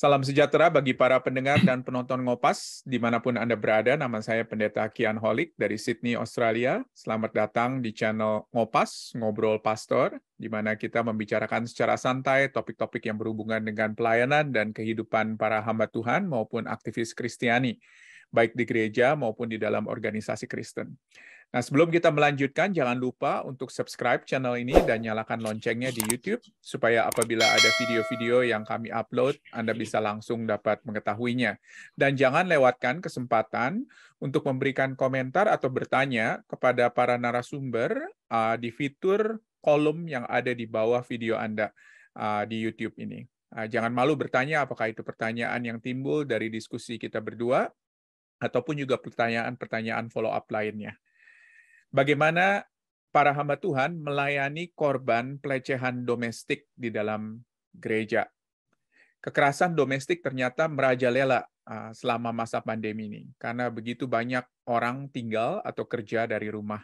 Salam sejahtera bagi para pendengar dan penonton Ngopas, dimanapun Anda berada. Nama saya Pendeta Kian Holik dari Sydney, Australia. Selamat datang di channel Ngopas, Ngobrol Pastor, di mana kita membicarakan secara santai topik-topik yang berhubungan dengan pelayanan dan kehidupan para hamba Tuhan maupun aktivis Kristiani, baik di gereja maupun di dalam organisasi Kristen. Nah, sebelum kita melanjutkan, jangan lupa untuk subscribe channel ini dan nyalakan loncengnya di YouTube, supaya apabila ada video-video yang kami upload, Anda bisa langsung dapat mengetahuinya. Dan jangan lewatkan kesempatan untuk memberikan komentar atau bertanya kepada para narasumber di fitur kolom yang ada di bawah video Anda di YouTube ini. Jangan malu bertanya, apakah itu pertanyaan yang timbul dari diskusi kita berdua, ataupun juga pertanyaan-pertanyaan follow-up lainnya. Bagaimana para hamba Tuhan melayani korban pelecehan domestik di dalam gereja. Kekerasan domestik ternyata merajalela selama masa pandemi ini, karena begitu banyak orang tinggal atau kerja dari rumah.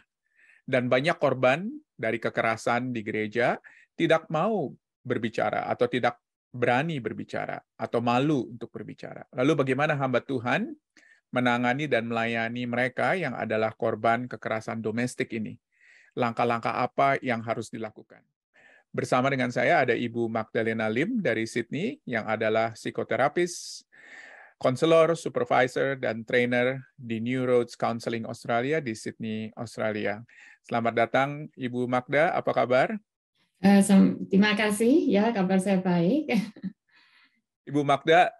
Dan banyak korban dari kekerasan di gereja tidak mau berbicara atau tidak berani berbicara atau malu untuk berbicara. Lalu bagaimana hamba Tuhan menangani dan melayani mereka yang adalah korban kekerasan domestik ini? Langkah-langkah apa yang harus dilakukan? Bersama dengan saya ada Ibu Magdalena Lim dari Sydney, yang adalah psikoterapis, konselor, supervisor, dan trainer di New Roads Counseling Australia di Sydney, Australia. Selamat datang, Ibu Magda. Apa kabar? Terima kasih, ya kabar saya baik. Ibu Magda,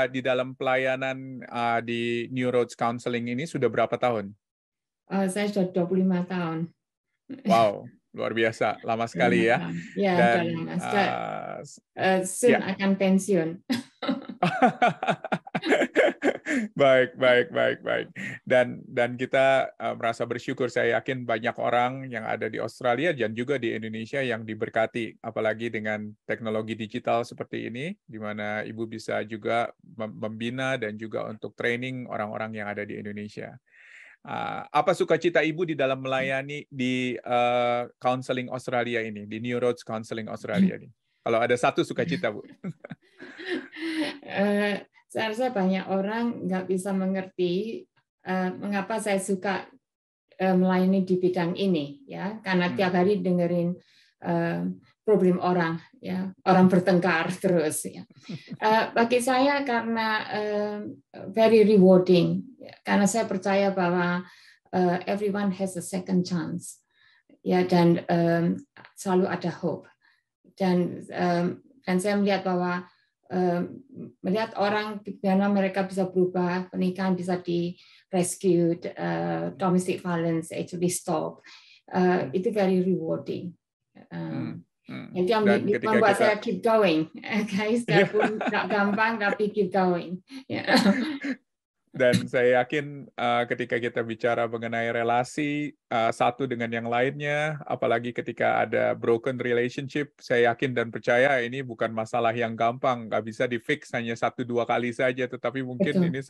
di dalam pelayanan di New Roads Counseling ini sudah berapa tahun? Saya sudah 25 tahun. Wow, luar biasa, lama sekali ya. Ya, Dan soon akan pensiun. Baik. Dan kita merasa bersyukur, saya yakin banyak orang yang ada di Australia dan juga di Indonesia yang diberkati, apalagi dengan teknologi digital seperti ini, di mana Ibu bisa juga membina dan juga untuk training orang-orang yang ada di Indonesia. Apa sukacita Ibu di dalam melayani di Counseling Australia ini, di New Roads Counseling Australia ini? Kalau ada satu sukacita, Bu. Saya rasa banyak orang nggak bisa mengerti mengapa saya suka melayani di bidang ini, ya, karena tiap hari dengerin problem orang, ya, orang bertengkar terus, ya. Bagi saya karena very rewarding, karena saya percaya bahwa everyone has a second chance, ya, dan selalu ada hope, dan saya melihat bahwa melihat orang bagaimana mereka bisa berubah, pernikahan bisa di rescue, domestic violence actually stop, itu very rewarding. Itu yang membuat saya keep going, guys. Walaupun nggak gampang, tapi keep going. Dan saya yakin ketika kita bicara mengenai relasi satu dengan yang lainnya, apalagi ketika ada broken relationship, saya yakin dan percaya ini bukan masalah yang gampang, nggak bisa di-fix hanya 1-2 kali saja, tetapi mungkin Betul. ini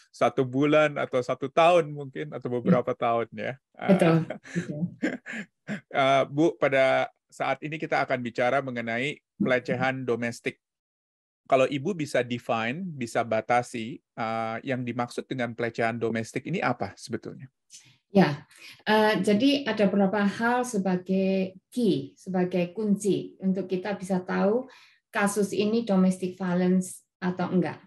satu bulan atau 1 tahun mungkin, atau beberapa tahun ya. Betul. Bu, pada saat ini kita akan bicara mengenai pelecehan domestik. Kalau Ibu bisa define, bisa batasi yang dimaksud dengan pelecehan domestik ini apa sebetulnya? Ya, jadi ada beberapa hal sebagai key, sebagai kunci untuk kita bisa tahu kasus ini domestic violence atau enggak.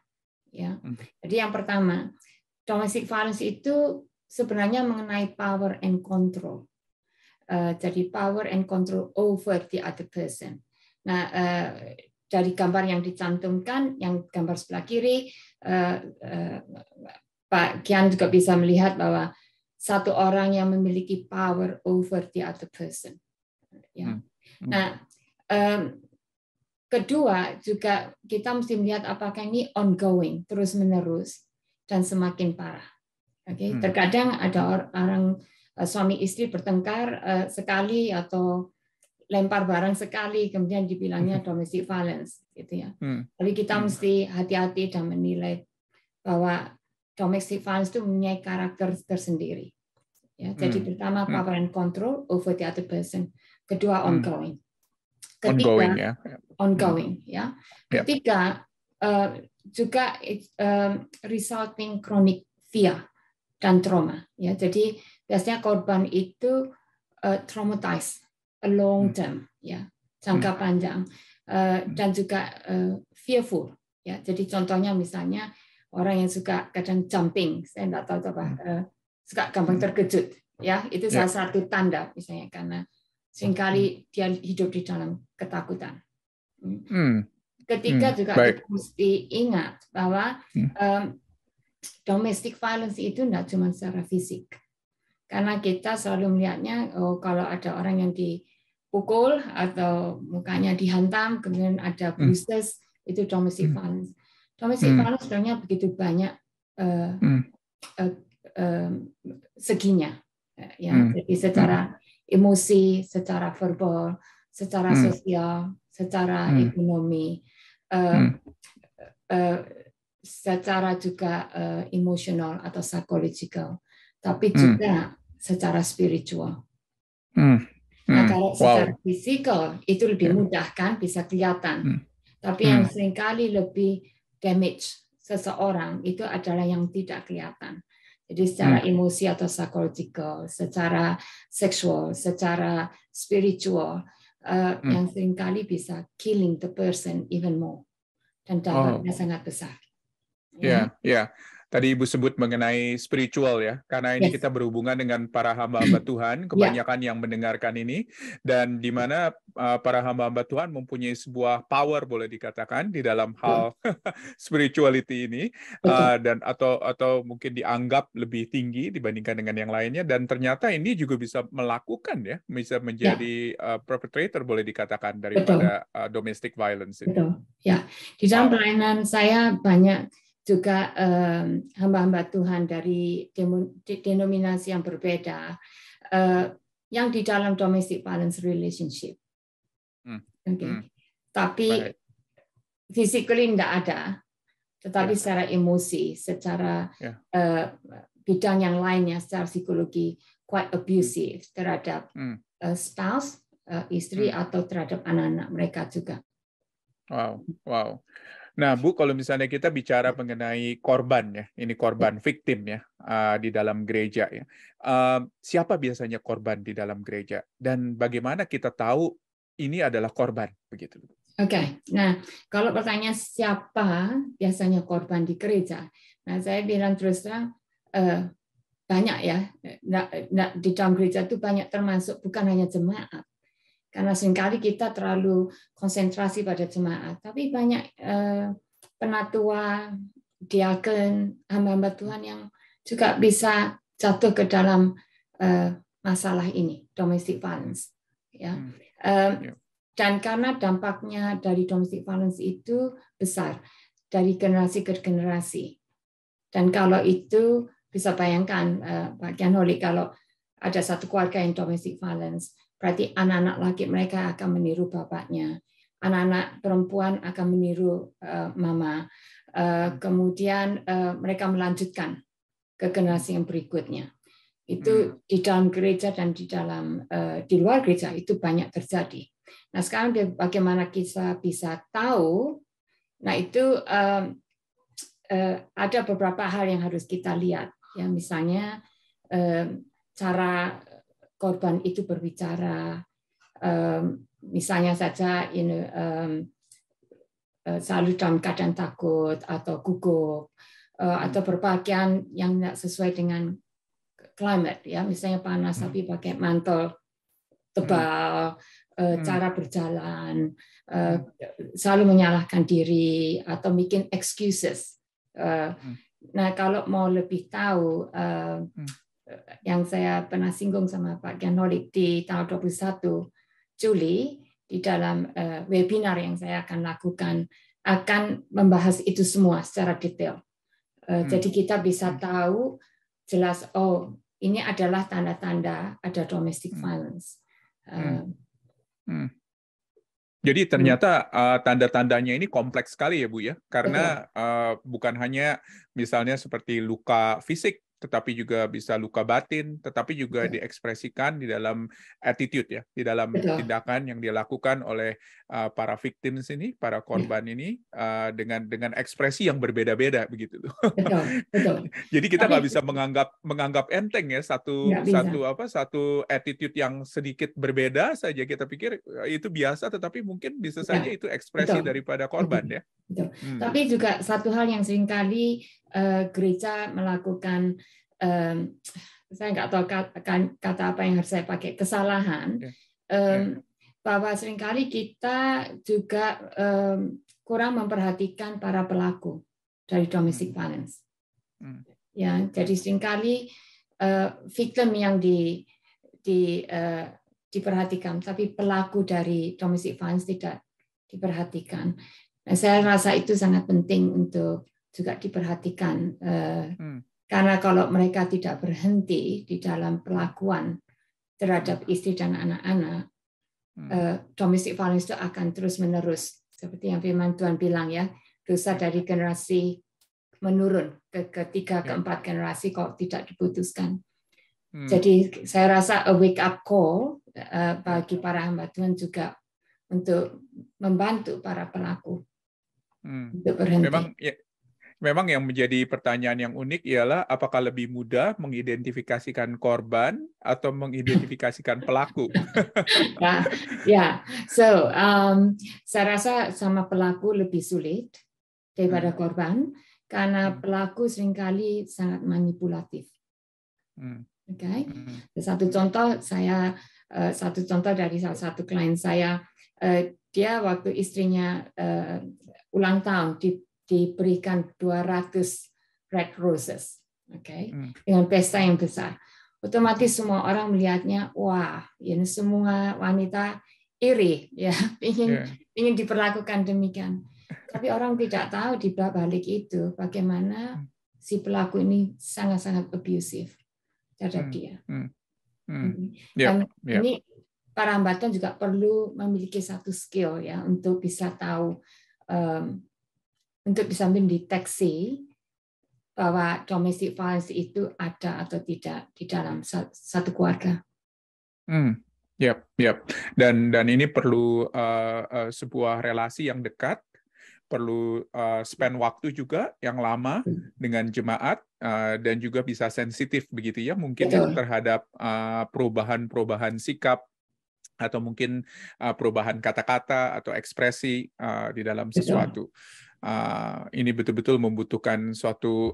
Ya, jadi yang pertama, domestic violence itu sebenarnya mengenai power and control. Jadi power and control over the other person. Nah, dari gambar yang dicantumkan, yang gambar sebelah kiri, Pak Kian juga bisa melihat bahwa satu orang yang memiliki power over the other person. Ya. Nah, kedua juga kita mesti melihat apakah ini ongoing, terus-menerus, dan semakin parah. Okay? Terkadang ada orang suami istri bertengkar sekali atau lempar barang sekali, kemudian dibilangnya domestic violence, gitu ya. Jadi kita mesti hati-hati dan menilai bahwa domestic violence itu mempunyai karakter tersendiri. Ya, jadi pertama power and control over the other person, kedua ongoing, ketiga ongoing, ya. Ketiga juga resulting chronic fear dan trauma. Ya, jadi biasanya korban itu traumatized long term, ya, jangka panjang, dan juga fearful. Ya, jadi contohnya misalnya orang yang suka kadang jumping, saya tidak tahu apa, suka gampang terkejut, ya, itu salah satu tanda misalnya karena seringkali dia hidup di dalam ketakutan. Ketiga juga kita mesti ingat bahwa domestic violence itu tidak cuma secara fisik, karena kita selalu melihatnya kalau ada orang yang dipukul atau mukanya dihantam, kemudian ada bruises, itu domestic violence. Domestic violence sebenarnya begitu banyak seginya, ya. Jadi secara emosi, secara verbal, secara sosial, secara ekonomi, secara juga emosional atau psychological, tapi juga secara spiritual. Nah, kalau secara fisikal itu lebih mudah kan, bisa kelihatan. Tapi yang seringkali lebih damage seseorang itu adalah yang tidak kelihatan. Jadi secara emosi atau psychological, secara seksual, secara spiritual, yang seringkali bisa killing the person even more. Dan dampaknya sangat besar. Ya. Tadi Ibu sebut mengenai spiritual ya, karena ini kita berhubungan dengan para hamba-hamba Tuhan, kebanyakan yang mendengarkan ini, dan di mana para hamba-hamba Tuhan mempunyai sebuah power boleh dikatakan di dalam hal spirituality ini, dan atau mungkin dianggap lebih tinggi dibandingkan dengan yang lainnya, dan ternyata ini juga bisa melakukan ya, bisa menjadi perpetrator boleh dikatakan daripada domestic violence ini. Betul. Ya, di dalam pelayanan saya banyak juga hamba-hamba Tuhan dari denominasi yang berbeda yang di dalam domestic violence relationship. Tapi physically tidak ada, tetapi secara emosi, secara bidang yang lainnya, secara psikologi quite abusive terhadap spouse, istri atau terhadap anak-anak mereka juga. Wow. Nah, Bu, kalau misalnya kita bicara mengenai korban ya, ini korban victim ya di dalam gereja ya. Siapa biasanya korban di dalam gereja dan bagaimana kita tahu ini adalah korban begitu? Oke. Nah, kalau pertanyaan siapa biasanya korban di gereja, nah saya bilang terus terang banyak ya. Di dalam gereja itu banyak, termasuk bukan hanya jemaat. Karena seringkali kita terlalu konsentrasi pada jemaat, tapi banyak penatua, diaken, hamba-hamba Tuhan yang juga bisa jatuh ke dalam masalah ini, domestic violence. Ya. Dan karena dampaknya dari domestic violence itu besar dari generasi ke generasi. Dan kalau itu bisa bayangkan, Pak Kian Holik, kalau ada satu keluarga yang domestic violence, berarti anak-anak laki mereka akan meniru bapaknya, anak-anak perempuan akan meniru mama, kemudian mereka melanjutkan ke generasi yang berikutnya. Itu di dalam gereja dan di luar gereja itu banyak terjadi. Nah, sekarang bagaimana kita bisa tahu? Nah, itu ada beberapa hal yang harus kita lihat. Ya, misalnya cara korban itu berbicara, misalnya saja selalu dalam keadaan takut atau gugup, atau berpakaian yang tidak sesuai dengan climate, ya, misalnya panas tapi pakai mantel tebal, cara berjalan, selalu menyalahkan diri atau bikin excuses. Nah, kalau mau lebih tahu, yang saya pernah singgung sama Pak Kian Holik di tanggal 21 Juli di dalam webinar yang saya akan lakukan, akan membahas itu semua secara detail. Jadi kita bisa tahu jelas, oh ini adalah tanda-tanda ada domestic violence. Jadi ternyata tanda-tandanya ini kompleks sekali ya Bu ya, karena bukan hanya misalnya seperti luka fisik, tetapi juga bisa luka batin, tetapi juga diekspresikan di dalam attitude ya, di dalam tindakan yang dilakukan oleh para victims ini, para korban ini dengan ekspresi yang berbeda-beda begitu. Betul. Jadi kita nggak bisa menganggap enteng ya satu attitude yang sedikit berbeda saja, kita pikir itu biasa, tetapi mungkin bisa saja itu ekspresi daripada korban ya. Betul. Tapi juga satu hal yang seringkali gereja melakukan, saya nggak tahu kata apa yang harus saya pakai, kesalahan, bahwa seringkali kita juga kurang memperhatikan para pelaku dari domestic violence. Ya, jadi seringkali victim yang diperhatikan, tapi pelaku dari domestic violence tidak diperhatikan. Dan saya rasa itu sangat penting untuk juga diperhatikan, karena kalau mereka tidak berhenti di dalam perlakuan terhadap istri dan anak-anak, domestic violence itu akan terus-menerus. Seperti yang firman Tuhan bilang ya, dosa dari generasi menurun ke ketiga, keempat generasi kalau tidak diputuskan. Jadi saya rasa a wake up call bagi para hamba Tuhan juga untuk membantu para pelaku untuk berhenti. Memang yang menjadi pertanyaan yang unik ialah apakah lebih mudah mengidentifikasikan korban atau mengidentifikasikan pelaku? Saya rasa sama pelaku lebih sulit daripada korban, karena pelaku seringkali sangat manipulatif. Satu contoh dari salah satu klien saya, dia waktu istrinya ulang tahun diberikan 200 red roses, dengan pesta yang besar. Otomatis semua orang melihatnya, wah, ini semua wanita iri, ya, ingin diperlakukan demikian. Tapi orang tidak tahu di balik itu bagaimana si pelaku ini sangat-sangat abusive terhadap dia. Dan ini para hamba Tuhan juga perlu memiliki satu skill ya untuk bisa tahu, untuk bisa mendeteksi bahwa domestic violence itu ada atau tidak di dalam satu keluarga. Dan ini perlu sebuah relasi yang dekat, perlu spend waktu juga yang lama dengan jemaat, dan juga bisa sensitif begitu ya, mungkin ya, terhadap perubahan sikap atau mungkin perubahan kata-kata atau ekspresi di dalam sesuatu. Ini betul-betul membutuhkan suatu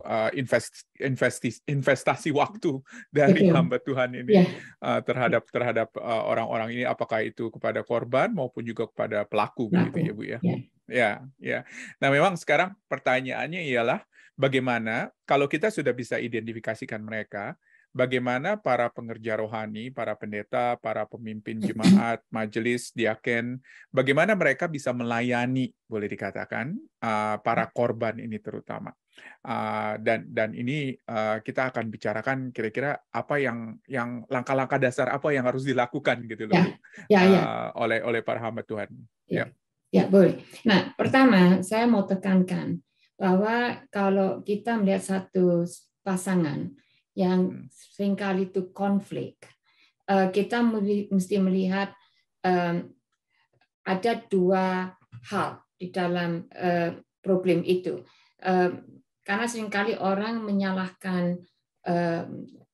investasi waktu dari hamba Tuhan ini terhadap orang-orang ini, apakah itu kepada korban maupun juga kepada pelaku begitu ya Bu ya. Ya. Nah, memang sekarang pertanyaannya ialah bagaimana kalau kita sudah bisa identifikasikan mereka, bagaimana para pengerja rohani, para pendeta, para pemimpin jemaat, majelis, diaken, bagaimana mereka bisa melayani, boleh dikatakan, para korban ini terutama. Dan ini kita akan bicarakan kira-kira apa yang langkah-langkah dasar apa yang harus dilakukan gitu loh, oleh para hamba Tuhan. Ya, boleh. Nah, pertama saya mau tekankan bahwa kalau kita melihat satu pasangan yang seringkali itu konflik, kita mesti melihat ada dua hal di dalam problem itu. Karena seringkali orang menyalahkan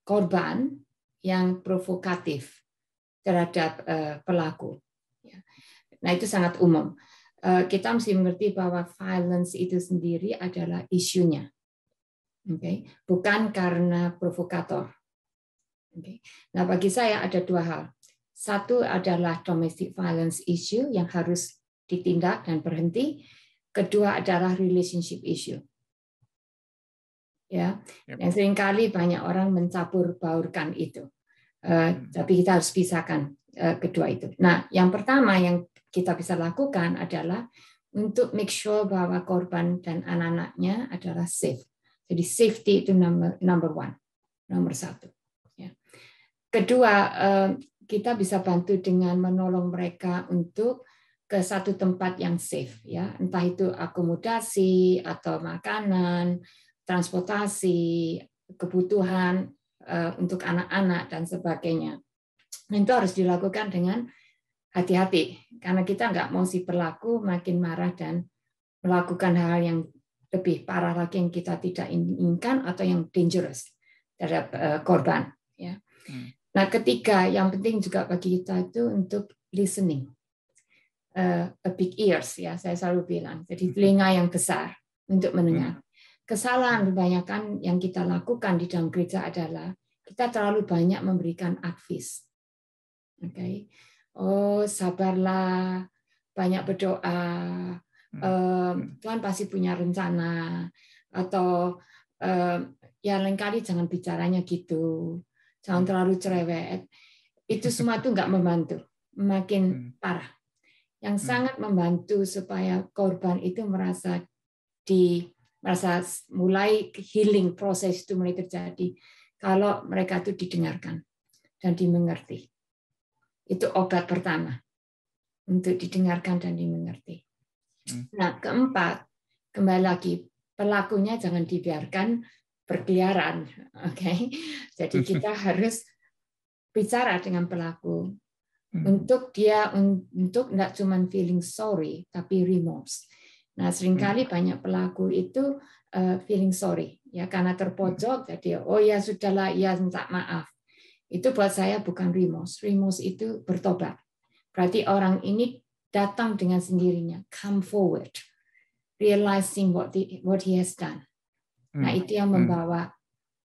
korban yang provokatif terhadap pelaku. Nah, itu sangat umum. Kita mesti mengerti bahwa violence itu sendiri adalah isunya. Bukan karena provokator. Nah, bagi saya ada dua hal. Satu adalah domestic violence issue yang harus ditindak dan berhenti. Kedua adalah relationship issue. Ya, yang seringkali banyak orang mencampur baurkan itu. Tapi kita harus pisahkan kedua itu. Nah, yang pertama yang kita bisa lakukan adalah untuk make sure bahwa korban dan anak-anaknya adalah safe. Jadi safety itu number one, nomor satu. Ya. Kedua, kita bisa bantu dengan menolong mereka untuk ke satu tempat yang safe, ya, entah itu akomodasi atau makanan, transportasi, kebutuhan untuk anak-anak dan sebagainya. Itu harus dilakukan dengan hati-hati, karena kita nggak mau si pelaku makin marah dan melakukan hal yang lebih parah lagi yang kita tidak inginkan atau yang dangerous terhadap korban. Ya. Nah, ketiga, yang penting juga bagi kita itu untuk listening, a big ears, ya saya selalu bilang. Jadi telinga yang besar untuk mendengar. Kesalahan kebanyakan yang kita lakukan di dalam gereja adalah kita terlalu banyak memberikan advice. Oke, oh sabarlah, banyak berdoa, Tuhan pasti punya rencana, atau ya lain kali jangan bicaranya gitu, jangan terlalu cerewet. Itu semua itu nggak membantu, makin parah. Yang sangat membantu supaya korban itu merasa mulai healing proses itu mulai terjadi kalau mereka itu didengarkan dan dimengerti. Itu obat pertama untuk didengarkan dan dimengerti. Nah, keempat, kembali lagi, pelakunya jangan dibiarkan berkeliaran. Oke. Jadi kita harus bicara dengan pelaku untuk dia untuk tidak cuma feeling sorry tapi remorse. Nah, seringkali banyak pelaku itu feeling sorry ya karena terpojok, jadi oh ya sudahlah, ya minta maaf. Itu buat saya bukan remorse. Remorse itu bertobat. Berarti orang ini datang dengan sendirinya, come forward, realizing what he has done. Nah, itu yang membawa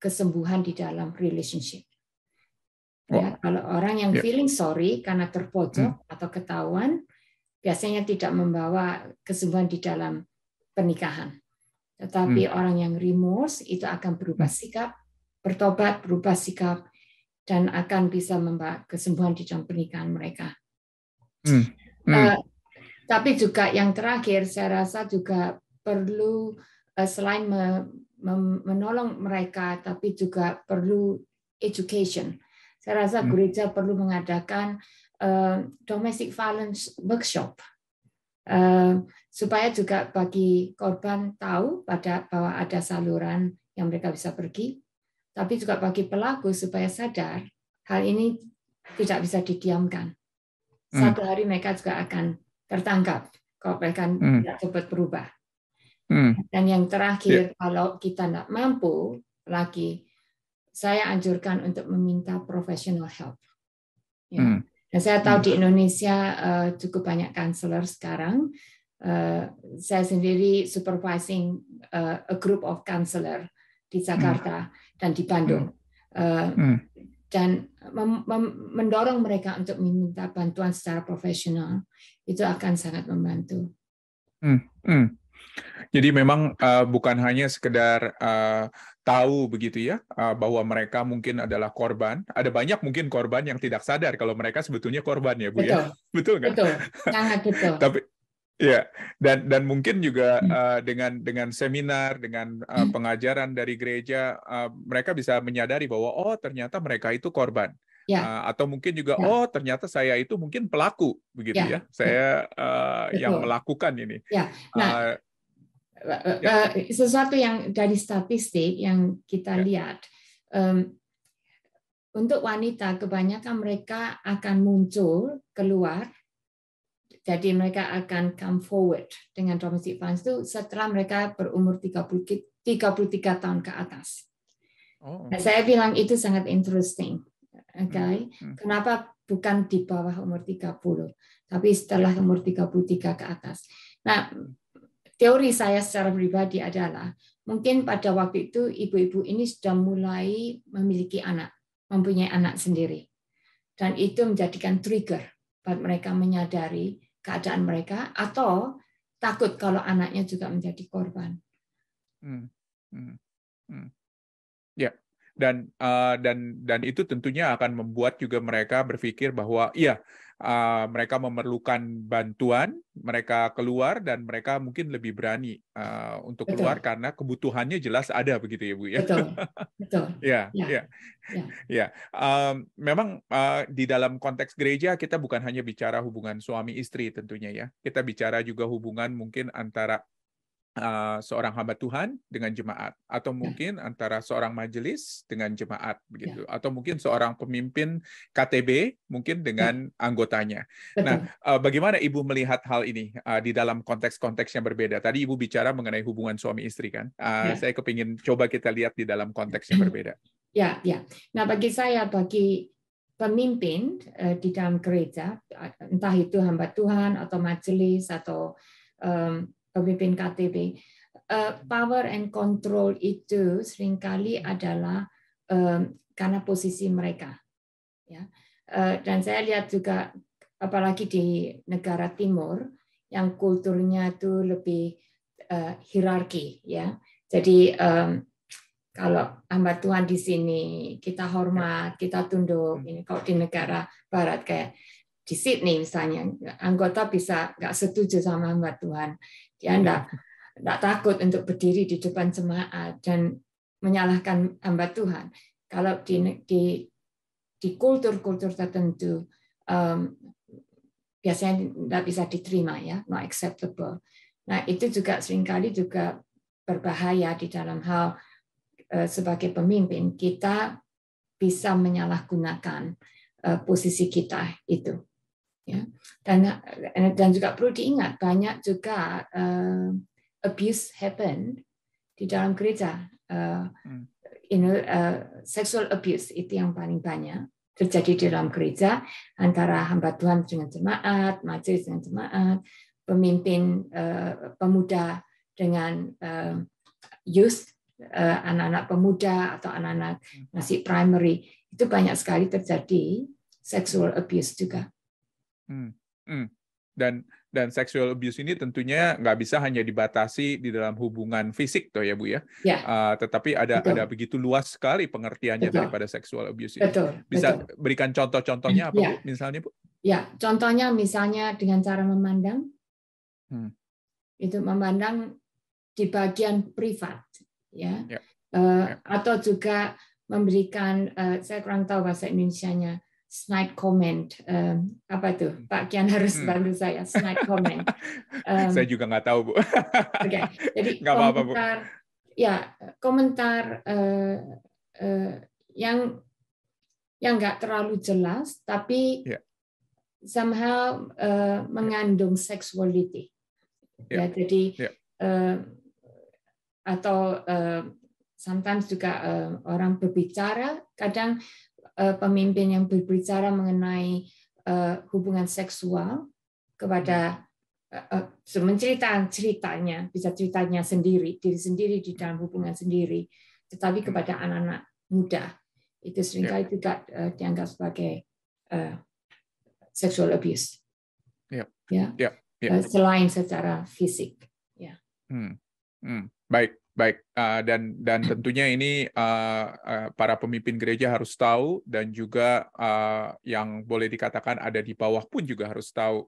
kesembuhan di dalam relationship. Ya, kalau orang yang feeling sorry karena terpojok atau ketahuan, biasanya tidak membawa kesembuhan di dalam pernikahan. Tetapi orang yang remorse itu akan berubah sikap, bertobat, berubah sikap, dan akan bisa membawa kesembuhan di dalam pernikahan mereka. Tapi juga yang terakhir, saya rasa juga perlu selain menolong mereka, tapi juga perlu education. Saya rasa gereja perlu mengadakan domestic violence workshop supaya juga bagi korban tahu bahwa ada saluran yang mereka bisa pergi, tapi juga bagi pelaku supaya sadar hal ini tidak bisa didiamkan. Satu hari mereka juga akan tertangkap kalau mereka tidak cepat berubah. Dan yang terakhir, kalau kita tidak mampu lagi, saya anjurkan untuk meminta professional help. Ya. Dan saya tahu di Indonesia cukup banyak counselor sekarang. Saya sendiri supervising a group of counselor di Jakarta dan di Bandung. Dan mendorong mereka untuk meminta bantuan secara profesional itu akan sangat membantu. Jadi memang bukan hanya sekedar tahu begitu ya bahwa mereka mungkin adalah korban. Ada banyak mungkin korban yang tidak sadar kalau mereka sebetulnya korban ya Bu. Betul. Ya, betul nggak? Betul, sangat betul. Tapi ya, dan mungkin juga dengan seminar, dengan pengajaran dari gereja, mereka bisa menyadari bahwa oh ternyata mereka itu korban. Ya. Atau mungkin juga oh ternyata saya itu mungkin pelaku begitu ya. Saya yang melakukan ini. Ya. Nah, sesuatu yang dari statistik yang kita lihat, untuk wanita kebanyakan mereka akan muncul keluar, jadi mereka akan come forward dengan domestic violence itu setelah mereka berumur 33 tahun ke atas. Nah, saya bilang itu sangat interesting. Okay? Kenapa bukan di bawah umur 30, tapi setelah umur 33 ke atas. Nah, teori saya secara pribadi adalah mungkin pada waktu itu ibu-ibu ini sudah mulai memiliki anak, mempunyai anak sendiri. Dan itu menjadikan trigger buat mereka menyadari keadaan mereka atau takut kalau anaknya juga menjadi korban. Ya, dan itu tentunya akan membuat juga mereka berpikir bahwa iya mereka memerlukan bantuan, mereka keluar dan mereka mungkin lebih berani untuk keluar karena kebutuhannya jelas ada begitu ya Bu ya. Betul. Ya. Memang di dalam konteks gereja kita bukan hanya bicara hubungan suami istri tentunya ya. Kita bicara juga hubungan mungkin antara seorang hamba Tuhan dengan jemaat, atau mungkin antara seorang majelis dengan jemaat begitu, atau mungkin seorang pemimpin KTB mungkin dengan anggotanya. Nah, bagaimana Ibu melihat hal ini di dalam konteks-konteks yang berbeda? Tadi Ibu bicara mengenai hubungan suami istri kan? Saya kepingin coba kita lihat di dalam konteks yang berbeda. Ya. Nah, bagi saya, bagi pemimpin di dalam gereja, entah itu hamba Tuhan atau majelis atau pemimpin KTB, power and control itu seringkali adalah karena posisi mereka. Ya. Dan saya lihat juga, apalagi di negara timur, yang kulturnya itu lebih hierarki. Ya. Jadi kalau hamba Tuhan di sini kita hormat, kita tunduk. Ini kalau di negara barat kayak di Sydney misalnya, anggota bisa nggak setuju sama hamba Tuhan, dia nggak takut untuk berdiri di depan jemaat dan menyalahkan hamba Tuhan. Kalau di kultur-kultur tertentu biasanya nggak bisa diterima, ya, not acceptable. Nah, itu juga seringkali juga berbahaya di dalam hal sebagai pemimpin kita bisa menyalahgunakan posisi kita itu. Ya. Dan juga perlu diingat, banyak juga abuse happen di dalam gereja. Sexual abuse itu yang paling banyak terjadi di dalam gereja, antara hamba Tuhan dengan jemaat, majelis dengan jemaat, pemimpin pemuda dengan youth, anak-anak pemuda atau anak-anak masih primary. Itu banyak sekali terjadi sexual abuse juga. Dan sexual abuse ini tentunya nggak bisa hanya dibatasi di dalam hubungan fisik, toh ya Bu ya. Tetapi ada begitu luas sekali pengertiannya daripada sexual abuse ini. Bisa berikan contoh-contohnya apa Bu? Misalnya Bu? Ya, contohnya misalnya dengan cara memandang, itu memandang di bagian privat, ya. Atau juga memberikan, saya kurang tahu bahasa Indonesianya, snide comment, apa itu? Pak Kian harus bantu saya, snide comment. Saya juga nggak tahu, Bu. Oke, jadi nggak apa-apa, Bu. Komentar yang nggak terlalu jelas, tapi somehow mengandung sexuality. Jadi atau sometimes juga orang berbicara, kadang pemimpin yang berbicara mengenai hubungan seksual kepada menceritakan ceritanya, bisa ceritanya sendiri, diri sendiri di dalam hubungan sendiri, tetapi kepada anak-anak muda itu seringkali juga dianggap sebagai sexual abuse. Selain secara fisik. Baik. Dan tentunya ini para pemimpin gereja harus tahu, dan juga yang boleh dikatakan ada di bawah pun juga harus tahu,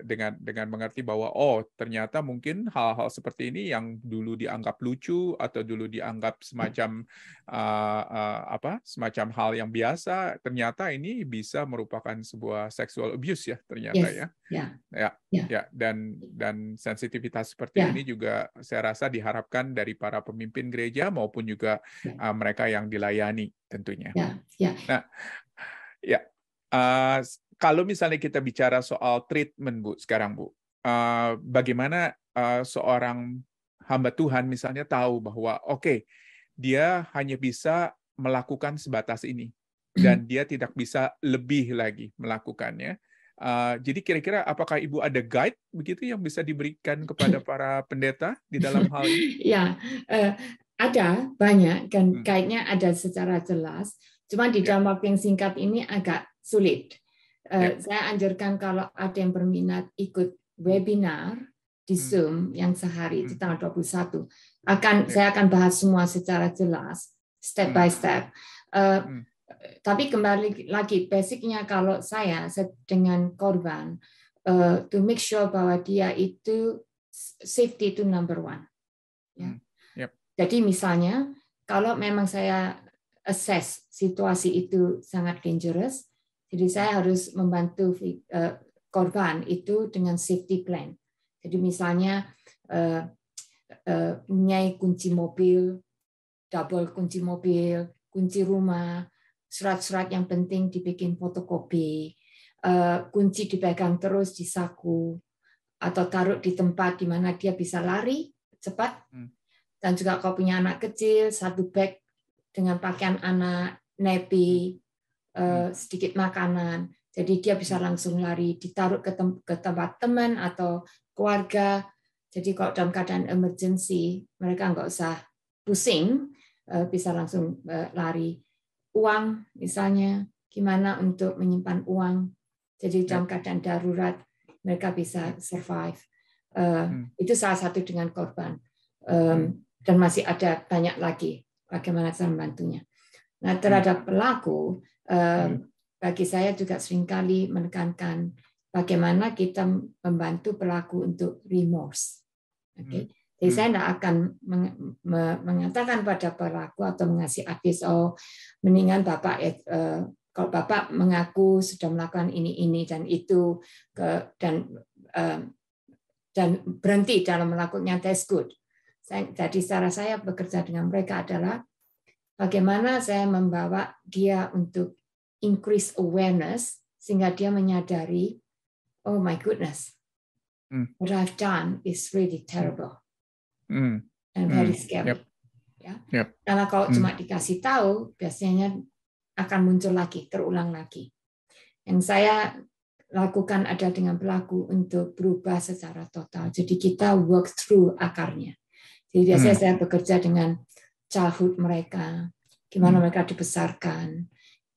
dengan mengerti bahwa ternyata mungkin hal-hal seperti ini yang dulu dianggap lucu atau dulu dianggap semacam semacam hal yang biasa, ternyata ini bisa merupakan sebuah sexual abuse ya ternyata. Dan sensitivitas seperti ini juga saya rasa diharapkan dari para pemimpin gereja maupun juga mereka yang dilayani tentunya. Nah, kalau misalnya kita bicara soal treatment, Bu, sekarang, Bu, bagaimana seorang hamba Tuhan misalnya tahu bahwa dia hanya bisa melakukan sebatas ini dan dia tidak bisa lebih lagi melakukannya. Jadi kira-kira apakah Ibu ada guide begitu yang bisa diberikan kepada para pendeta di dalam hal ini? Ada banyak, kan guide-nya ada secara jelas. Cuma di dalam waktu yang singkat ini agak sulit. Saya anjurkan kalau ada yang berminat ikut webinar di Zoom yang sehari itu tanggal 21. Saya akan bahas semua secara jelas, step by step. Tapi kembali lagi, basicnya kalau saya dengan korban, to make sure bahwa dia itu safety itu number one. Jadi misalnya kalau memang saya assess situasi itu sangat dangerous, jadi saya harus membantu korban itu dengan safety plan. Jadi misalnya punya kunci mobil, double kunci mobil, kunci rumah, surat-surat yang penting dibikin fotokopi, kunci dipegang terus di saku, atau taruh di tempat di mana dia bisa lari cepat. Dan juga kalau punya anak kecil, satu bag dengan pakaian anak, nappy, sedikit makanan. Jadi dia bisa langsung lari, ditaruh ke tempat teman atau keluarga. Jadi kalau dalam keadaan emergency, mereka nggak usah pusing, bisa langsung lari. Uang misalnya, gimana untuk menyimpan uang. Jadi dalam keadaan darurat, mereka bisa survive. Itu salah satu dengan korban. Dan masih ada banyak lagi bagaimana cara membantunya. Nah, terhadap pelaku, bagi saya juga seringkali menekankan bagaimana kita membantu pelaku untuk remorse. Okay? Jadi saya tidak akan mengatakan pada pelaku atau mengasih advice, mendingan Bapak kalau Bapak mengaku sudah melakukan ini dan itu dan berhenti dalam melakukannya, that's good. Jadi cara saya bekerja dengan mereka adalah bagaimana saya membawa dia untuk increase awareness sehingga dia menyadari, oh my goodness, what I've done is really terrible and very scary. Ya. Karena kalau cuma dikasih tahu, biasanya akan muncul lagi, terulang lagi. Yang saya lakukan ada dengan pelaku untuk berubah secara total. Jadi kita work through akarnya. Jadi biasanya saya bekerja dengan childhood mereka, gimana mereka dibesarkan,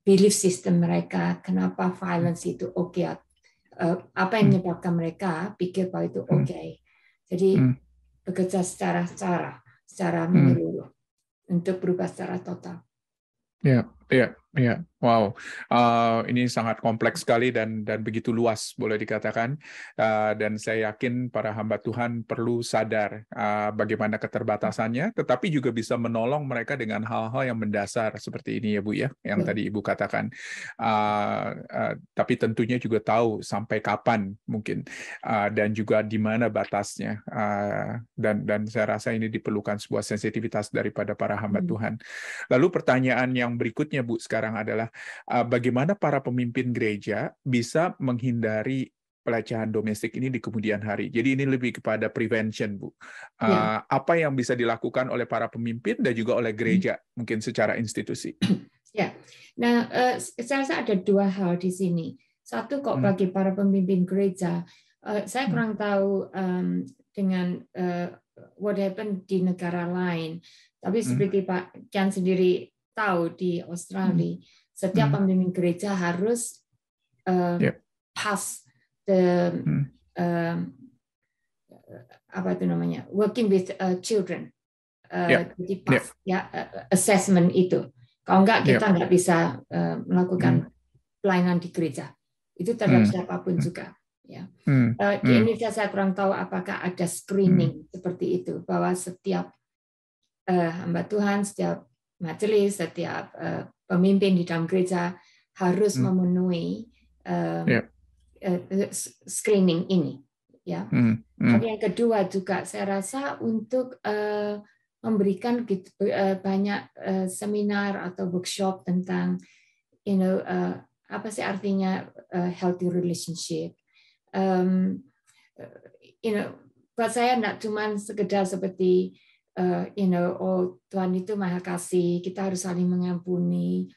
belief system mereka, kenapa violence itu oke, apa yang menyebabkan mereka pikir bahwa itu oke. Jadi bekerja secara menyeluruh untuk berubah secara total. Ya. Wow, ini sangat kompleks sekali dan begitu luas boleh dikatakan. Dan saya yakin para hamba Tuhan perlu sadar bagaimana keterbatasannya, tetapi juga bisa menolong mereka dengan hal-hal yang mendasar seperti ini ya Bu ya, yang tadi Ibu katakan. Tapi tentunya juga tahu sampai kapan mungkin dan juga di mana batasnya. Dan saya rasa ini diperlukan sebuah sensitivitas daripada para hamba Tuhan. Lalu pertanyaan yang berikutnya Bu sekarang adalah bagaimana para pemimpin gereja bisa menghindari pelecehan domestik ini di kemudian hari. Jadi ini lebih kepada prevention, Bu. Apa yang bisa dilakukan oleh para pemimpin dan juga oleh gereja, mungkin secara institusi. Ya, nah saya rasa ada dua hal di sini. Satu kok bagi para pemimpin gereja, saya kurang tahu dengan what happened di negara lain. Tapi seperti Pak Kian sendiri tahu di Australia, setiap pemimpin gereja harus pass the apa itu namanya, working with children, jadi pass assessment itu. Kalau enggak kita nggak bisa melakukan pelayanan di gereja. Itu terhadap siapapun juga. Ya. Di Indonesia saya kurang tahu apakah ada screening seperti itu, bahwa setiap hamba Tuhan, setiap majelis, setiap pemimpin di dalam gereja harus memenuhi screening ini. Ya. Tapi yang kedua juga saya rasa untuk memberikan banyak seminar atau workshop tentang apa sih artinya healthy relationship. Buat saya tidak cuma sekedar seperti oh Tuhan itu maha kasih, kita harus saling mengampuni,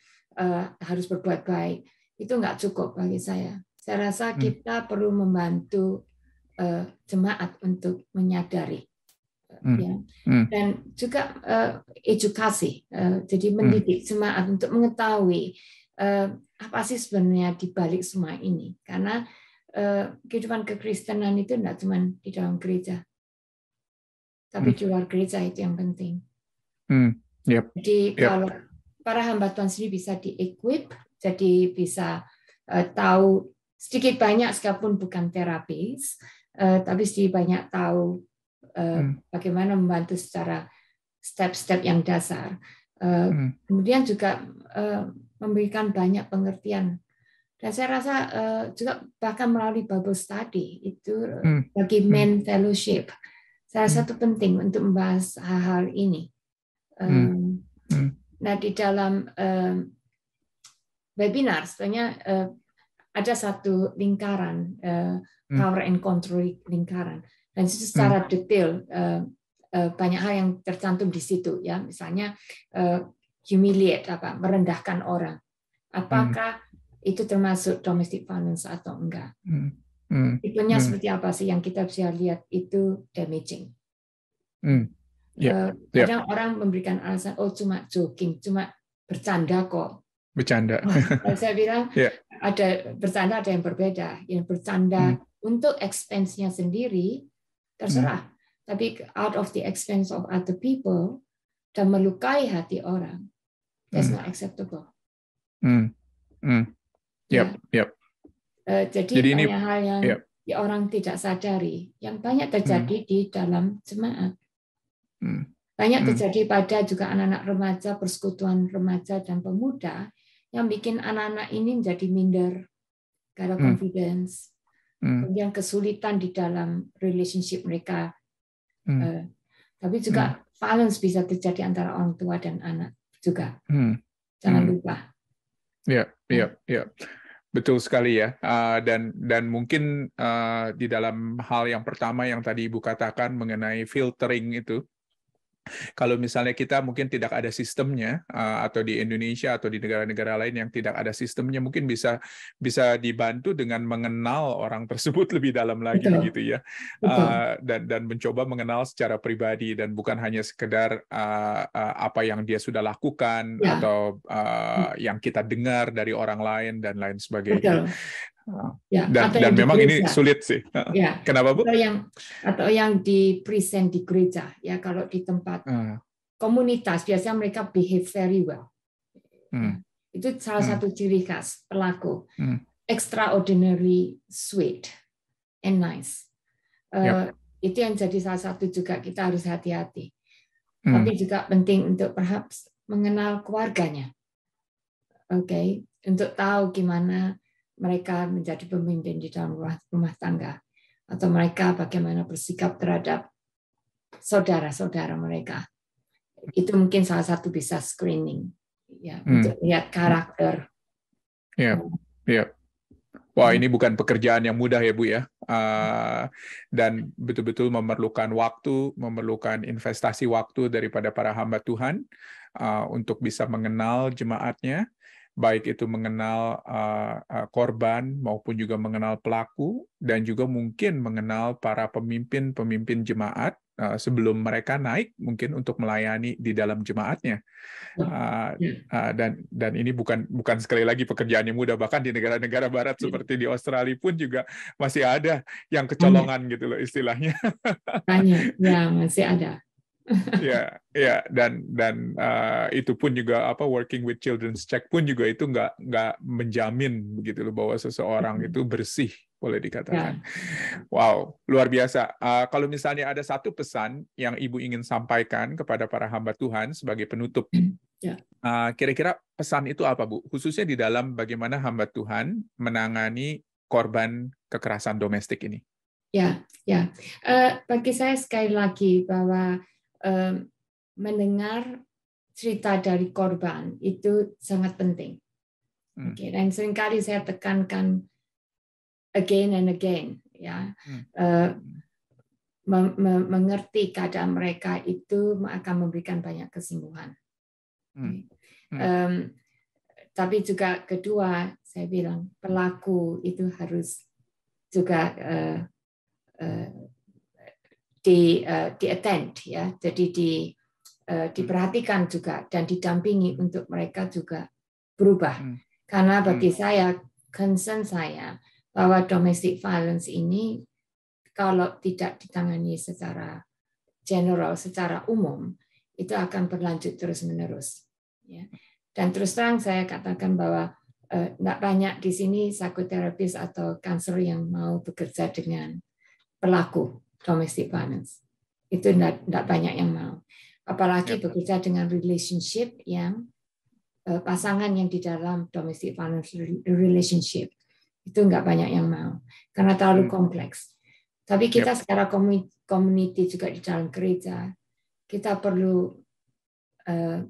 harus berbuat baik. Itu nggak cukup bagi saya. Saya rasa kita perlu membantu jemaat untuk menyadari, ya. Dan juga edukasi, jadi mendidik jemaat untuk mengetahui apa sih sebenarnya di balik semua ini. Karena kehidupan kekristenan itu tidak cuma di dalam gereja, tapi di luar gereja itu yang penting. Jadi kalau para hamba Tuhan sendiri bisa di-equip, jadi bisa tahu sedikit banyak, sekalipun bukan terapis, tapi sedikit banyak tahu bagaimana membantu secara step-step yang dasar. Kemudian juga memberikan banyak pengertian. Dan saya rasa juga bahkan melalui Bible study itu bagi men fellowship. salah satu penting untuk membahas hal-hal ini. Nah, di dalam webinar sebenarnya ada satu lingkaran, power and control lingkaran, dan secara detail banyak hal yang tercantum di situ, ya. Misalnya humiliate, merendahkan orang, apakah itu termasuk domestic violence atau enggak? Tipenya seperti apa sih yang kita bisa lihat itu damaging. Kadang orang memberikan alasan, oh cuma joking, cuma bercanda kok. Bercanda. Saya bilang ada bercanda, ada yang berbeda. Yang bercanda untuk expense-nya sendiri terserah, tapi out of the expense of other people dan melukai hati orang, that's not acceptable. Jadi banyak hal yang orang tidak sadari, yang banyak terjadi di dalam jemaat. Banyak terjadi pada juga anak-anak remaja, persekutuan remaja dan pemuda, yang bikin anak-anak ini menjadi minder, gak ada confidence, kemudian kesulitan di dalam relationship mereka. Tapi juga violence bisa terjadi antara orang tua dan anak juga. Jangan lupa. Betul sekali ya. Dan mungkin di dalam hal yang pertama yang tadi Ibu katakan mengenai filtering itu, kalau misalnya kita mungkin tidak ada sistemnya, atau di Indonesia atau di negara-negara lain yang tidak ada sistemnya, mungkin bisa dibantu dengan mengenal orang tersebut lebih dalam lagi, gitu ya, dan mencoba mengenal secara pribadi dan bukan hanya sekedar apa yang dia sudah lakukan atau yang kita dengar dari orang lain dan lain sebagainya. Dan memang ini sulit sih. Kenapa, Bu? Atau yang di present di gereja, ya, kalau di tempat komunitas biasanya mereka behave very well. Itu salah satu ciri khas pelaku, extraordinary sweet and nice. Itu yang jadi salah satu juga kita harus hati-hati. Tapi juga penting untuk perhaps mengenal keluarganya, untuk tahu gimana mereka menjadi pemimpin di dalam rumah tangga, atau mereka bagaimana bersikap terhadap saudara-saudara mereka. Itu mungkin salah satu bisa screening, ya, untuk lihat karakter. Wah, ini bukan pekerjaan yang mudah ya, Bu ya. Dan betul-betul memerlukan waktu, memerlukan investasi waktu daripada para hamba Tuhan untuk bisa mengenal jemaatnya, baik itu mengenal korban maupun juga mengenal pelaku, dan juga mungkin mengenal para pemimpin jemaat sebelum mereka naik mungkin untuk melayani di dalam jemaatnya. Dan ini bukan sekali lagi pekerjaan yang mudah, bahkan di negara-negara barat seperti di Australia pun juga masih ada yang kecolongan gitu loh istilahnya. Banyak, ya, masih ada. Dan itu pun juga working with children's check pun juga itu nggak menjamin begitu loh bahwa seseorang itu bersih, boleh dikatakan. Wow, luar biasa. Kalau misalnya ada satu pesan yang Ibu ingin sampaikan kepada para hamba Tuhan sebagai penutup, kira-kira pesan itu apa, Bu? Khususnya di dalam bagaimana hamba Tuhan menangani korban kekerasan domestik ini. Bagi saya sekali lagi bahwa mendengar cerita dari korban itu sangat penting. Dan seringkali saya tekankan again and again, ya, mengerti keadaan mereka itu akan memberikan banyak kesembuhan. Tapi juga kedua, saya bilang pelaku itu harus juga di attend, ya, jadi diperhatikan juga dan didampingi untuk mereka juga berubah. Karena bagi saya, concern saya bahwa domestic violence ini kalau tidak ditangani secara general, secara umum, itu akan berlanjut terus-menerus. Ya. Dan terus terang saya katakan bahwa tidak banyak di sini psikoterapis atau counselor yang mau bekerja dengan pelaku domestic violence. Itu tidak banyak yang mau. Apalagi bekerja dengan relationship yang pasangan yang di dalam domestic violence relationship. Itu nggak banyak yang mau. Karena terlalu kompleks. Tapi kita secara community juga di dalam gereja, kita perlu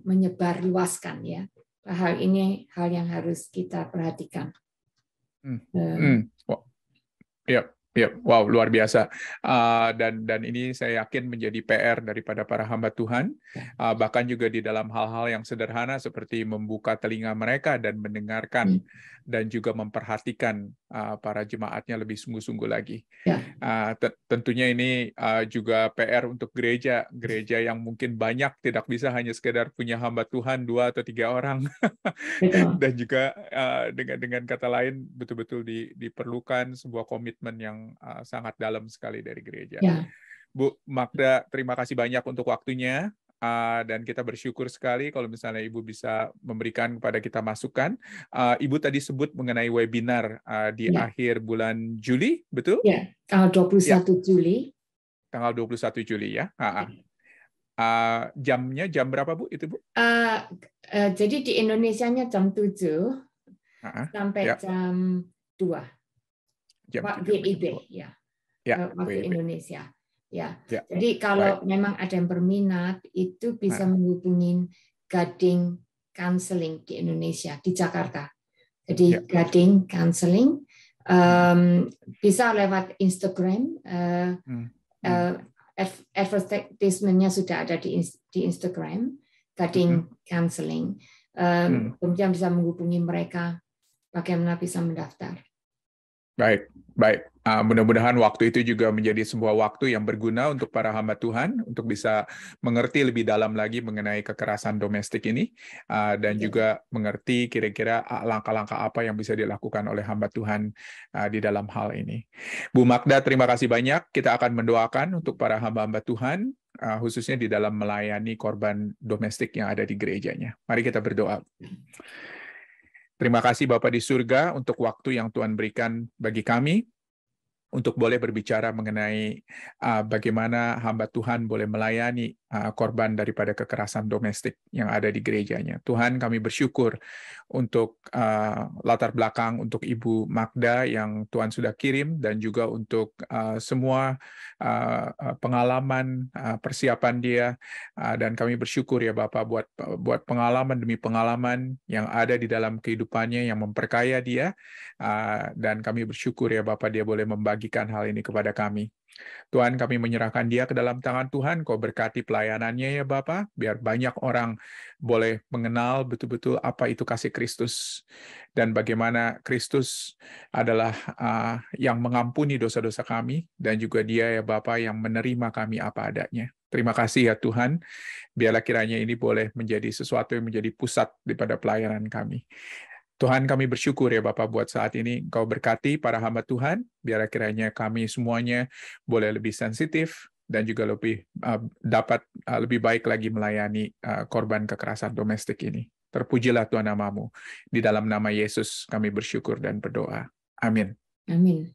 menyebarluaskan ya. Hal ini hal yang harus kita perhatikan. Wow, luar biasa. Dan ini saya yakin menjadi PR daripada para hamba Tuhan, bahkan juga di dalam hal-hal yang sederhana seperti membuka telinga mereka dan mendengarkan, dan juga memperhatikan para jemaatnya lebih sungguh-sungguh lagi. Tentunya ini juga PR untuk gereja yang mungkin banyak, tidak bisa hanya sekedar punya hamba Tuhan 2 atau 3 orang. Dan juga dengan kata lain betul-betul diperlukan sebuah komitmen yang sangat dalam sekali dari gereja. Bu Magda, terima kasih banyak untuk waktunya, dan kita bersyukur sekali kalau misalnya Ibu bisa memberikan kepada kita masukan. Ibu tadi sebut mengenai webinar di akhir bulan Juli, betul? Ya, tanggal 21 Juli. Tanggal 21 Juli ya. Jamnya jam berapa, Bu? Itu, Bu? Jadi di Indonesianya jam 7 sampai jam 2. WIB ya. Waktu Indonesia. Ya. Jadi kalau memang ada yang berminat, itu bisa menghubungi Gading Counseling di Indonesia, di Jakarta. Jadi Gading Counseling bisa lewat Instagram. Advertisement-nya sudah ada di Instagram, Gading Counseling. Kemudian bisa menghubungi mereka bagaimana bisa mendaftar. Baik. Mudah-mudahan waktu itu juga menjadi sebuah waktu yang berguna untuk para hamba Tuhan, untuk bisa mengerti lebih dalam lagi mengenai kekerasan domestik ini, dan juga mengerti kira-kira langkah-langkah apa yang bisa dilakukan oleh hamba Tuhan di dalam hal ini. Bu Magda, terima kasih banyak. Kita akan mendoakan untuk para hamba-hamba Tuhan, khususnya di dalam melayani korban domestik yang ada di gerejanya. Mari kita berdoa. Terima kasih Bapa di surga untuk waktu yang Tuhan berikan bagi kami untuk boleh berbicara mengenai bagaimana hamba Tuhan boleh melayani korban daripada kekerasan domestik yang ada di gerejanya. Tuhan, kami bersyukur untuk latar belakang untuk Ibu Magda yang Tuhan sudah kirim, dan juga untuk semua pengalaman, persiapan dia, dan kami bersyukur ya Bapak buat pengalaman demi pengalaman yang ada di dalam kehidupannya yang memperkaya dia, dan kami bersyukur ya Bapak dia boleh membagikan hal ini kepada kami. Tuhan, kami menyerahkan dia ke dalam tangan Tuhan. Kau berkati pelayanannya ya Bapa, biar banyak orang boleh mengenal betul-betul apa itu kasih Kristus, dan bagaimana Kristus adalah yang mengampuni dosa-dosa kami, dan juga dia ya Bapa yang menerima kami apa adanya. Terima kasih ya Tuhan, biarlah kiranya ini boleh menjadi sesuatu yang menjadi pusat daripada pelayanan kami. Tuhan, kami bersyukur ya Bapak buat saat ini Engkau berkati para hamba Tuhan, biar kiranya kami semuanya boleh lebih sensitif dan juga lebih dapat lebih baik lagi melayani korban kekerasan domestik ini. Terpujilah Tuhan namamu. Di dalam nama Yesus kami bersyukur dan berdoa. Amin. Amin.